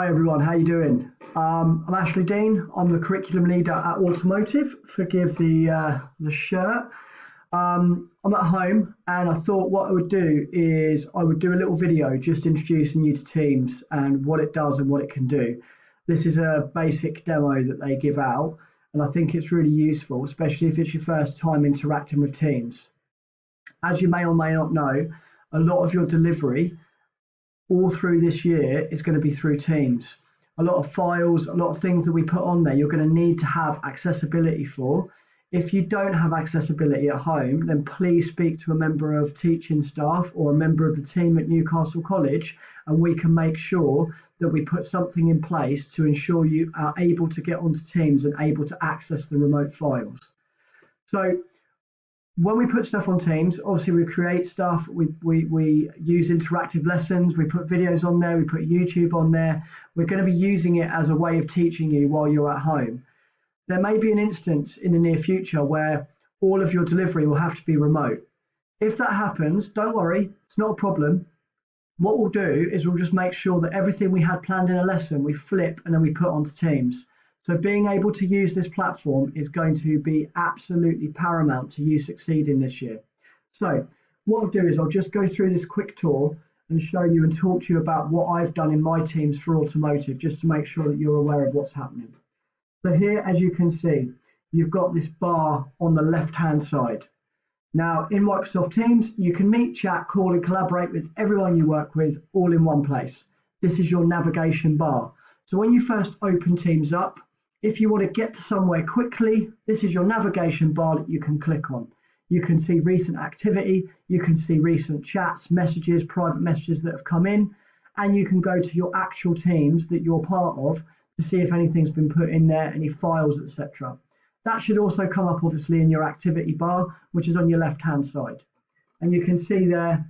Hi everyone, how you doing? I'm Ashley Dean. I'm the curriculum leader at Automotive. Forgive the shirt. I'm at home and I thought what I would do is I would do a little video just introducing you to Teams and what it does and what it can do. This is a basic demo that they give out and I think it's really useful, especially if it's your first time interacting with Teams. As you may or may not know, a lot of your delivery all through this year is going to be through Teams. A lot of files, a lot of things that we put on there, you're going to need to have accessibility for. If you don't have accessibility at home, then please speak to a member of teaching staff or a member of the team at Newcastle College, and we can make sure that we put something in place to ensure you are able to get onto Teams and able to access the remote files. So when we put stuff on Teams, obviously we create stuff, we use interactive lessons, we put videos on there, we put YouTube on there. We're going to be using it as a way of teaching you while you're at home. There may be an instance in the near future where all of your delivery will have to be remote. If that happens, don't worry, it's not a problem. What we'll do is we'll just make sure that everything we had planned in a lesson, we flip and then we put onto Teams. So being able to use this platform is going to be absolutely paramount to you succeeding this year. So what I'll do is I'll just go through this quick tour and show you and talk to you about what I've done in my teams for Automotive, just to make sure that you're aware of what's happening. So here, as you can see, you've got this bar on the left-hand side. Now in Microsoft Teams, you can meet, chat, call and collaborate with everyone you work with all in one place. This is your navigation bar. So when you first open Teams up, if you want to get to somewhere quickly, this is your navigation bar that you can click on. You can see recent activity, you can see recent chats, messages, private messages that have come in, and you can go to your actual teams that you're part of to see if anything's been put in there, any files, etc. That should also come up obviously in your activity bar, which is on your left-hand side. And you can see there,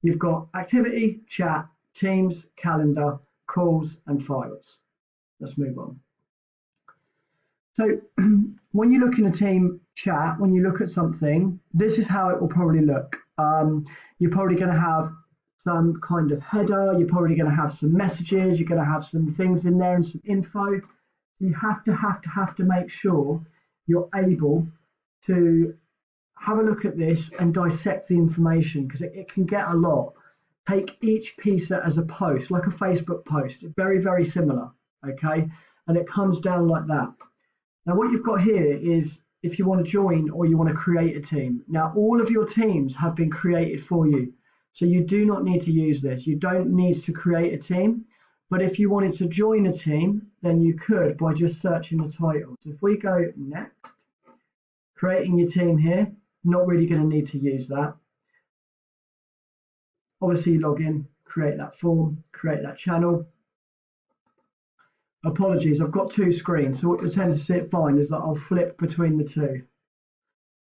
you've got activity, chat, teams, calendar, calls, and files. Let's move on. So when you look in a team chat, when you look at something, this is how it will probably look. You're probably going to have some kind of header, you're probably going to have some messages, you're going to have some things in there and some info. You have to make sure you're able to have a look at this and dissect the information, because it can get a lot. Take each piece as a post, like a Facebook post, very, very similar, okay? And it comes down like that. Now what you've got here is if you want to join or you want to create a team. Now all of your teams have been created for you. So you do not need to use this. You don't need to create a team. But if you wanted to join a team, then you could by just searching the title. So if we go next, creating your team here, not really going to need to use that. Obviously log in, create that form, create that channel. Apologies, I've got two screens, so what you'll tend to find is that I'll flip between the two.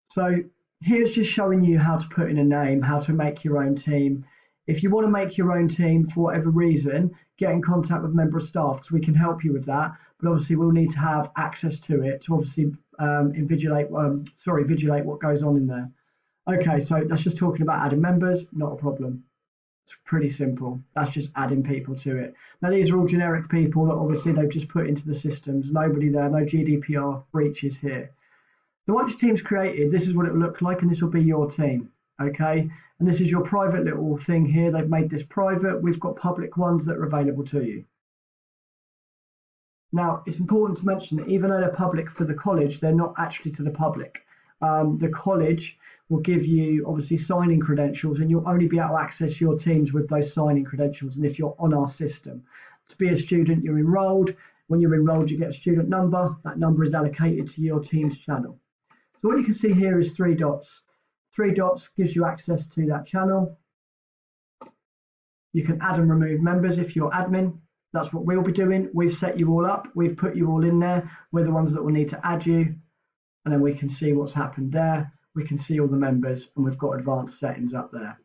So here's just showing you how to put in a name, how to make your own team. If you want to make your own team for whatever reason, get in contact with a member of staff because we can help you with that. But obviously we'll need to have access to it to obviously vigilate what goes on in there. Okay, so that's just talking about adding members, not a problem. It's pretty simple. That's just adding people to it. Now these are all generic people that obviously they've just put into the systems. Nobody there, no GDPR breaches here. So once your team's created, this is what it will look like, and this will be your team, okay? And this is your private little thing here. They've made this private. We've got public ones that are available to you. Now, it's important to mention that even though they're public for the college, they're not actually to the public. The college will give you obviously signing credentials, and you'll only be able to access your teams with those signing credentials. And if you're on our system, to be a student, you're enrolled. When you're enrolled, you get a student number. That number is allocated to your team's channel. So what you can see here is 3 dots. 3 dots gives you access to that channel. You can add and remove members if you're admin. That's what we'll be doing. We've set you all up. We've put you all in there. We're the ones that will need to add you. And then we can see what's happened there. We can see all the members, and we've got advanced settings up there.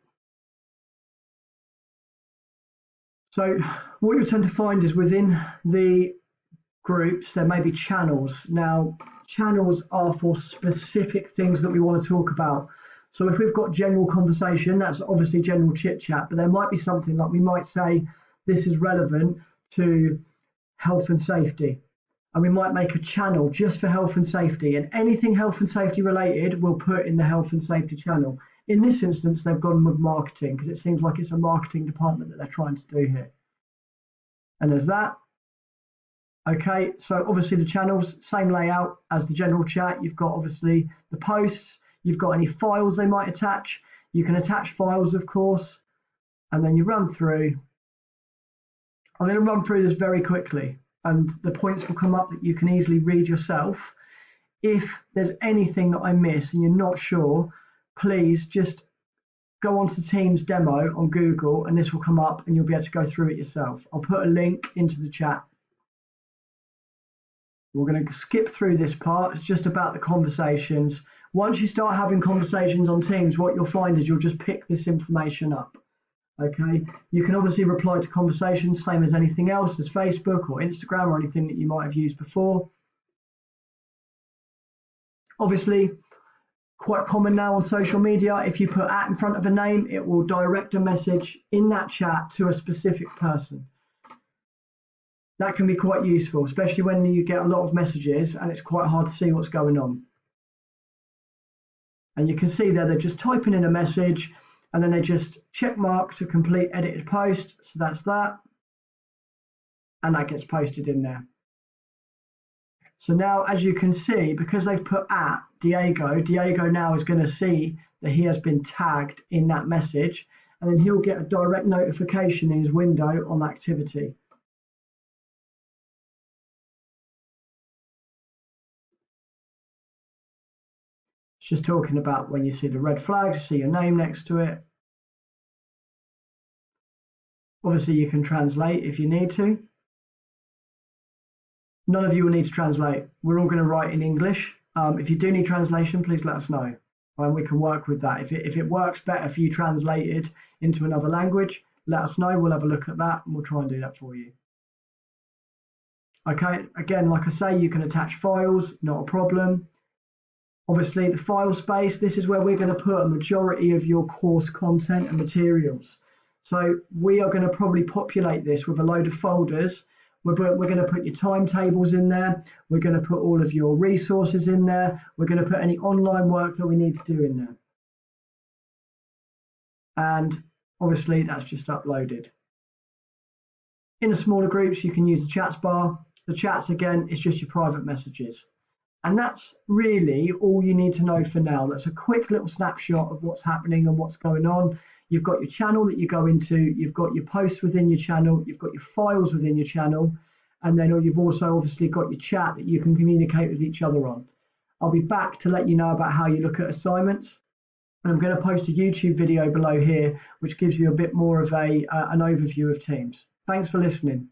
So what you'll tend to find is within the groups, there may be channels. Now, channels are for specific things that we want to talk about. So if we've got general conversation, that's obviously general chit chat, but there might be something like we might say, this is relevant to health and safety. And we might make a channel just for health and safety, and anything health and safety related we'll put in the health and safety channel. In this instance, they've gone with marketing because it seems like it's a marketing department that they're trying to do here. And there's that. Okay, so obviously the channels, same layout as the general chat. You've got obviously the posts, you've got any files they might attach. You can attach files, of course, and then you run through. I'm going to run through this very quickly, and the points will come up that you can easily read yourself. If there's anything that I miss and you're not sure, please just go onto Teams demo on Google and this will come up and you'll be able to go through it yourself. I'll put a link into the chat. We're going to skip through this part. It's just about the conversations. Once you start having conversations on Teams, what you'll find is you'll just pick this information up. Okay, you can obviously reply to conversations, same as anything else, as Facebook or Instagram or anything that you might have used before. Obviously, quite common now on social media, if you put @ in front of a name, it will direct a message in that chat to a specific person. That can be quite useful, especially when you get a lot of messages and it's quite hard to see what's going on. And you can see there, they're just typing in a message and then they just check mark to complete edited post. So that's that. And that gets posted in there. So now, as you can see, because they've put @ Diego now is going to see that he has been tagged in that message, and then he'll get a direct notification in his window on activity. It's just talking about when you see the red flags, see your name next to it. Obviously, you can translate if you need to. None of you will need to translate. We're all going to write in English. If you do need translation, please let us know, and we can work with that. If it works better for you translated into another language, let us know. We'll have a look at that and we'll try and do that for you. Okay, again, like I say, you can attach files, not a problem. Obviously, the file space, this is where we're going to put a majority of your course content and materials. So we are going to probably populate this with a load of folders. We're going to put your timetables in there. We're going to put all of your resources in there. We're going to put any online work that we need to do in there. And obviously, that's just uploaded. In the smaller groups, you can use the chats bar. The chats, again, is just your private messages. And that's really all you need to know for now. That's a quick little snapshot of what's happening and what's going on. You've got your channel that you go into, you've got your posts within your channel, you've got your files within your channel, and then you've also obviously got your chat that you can communicate with each other on. I'll be back to let you know about how you look at assignments, and I'm going to post a YouTube video below here which gives you a bit more of an overview of Teams. Thanks for listening.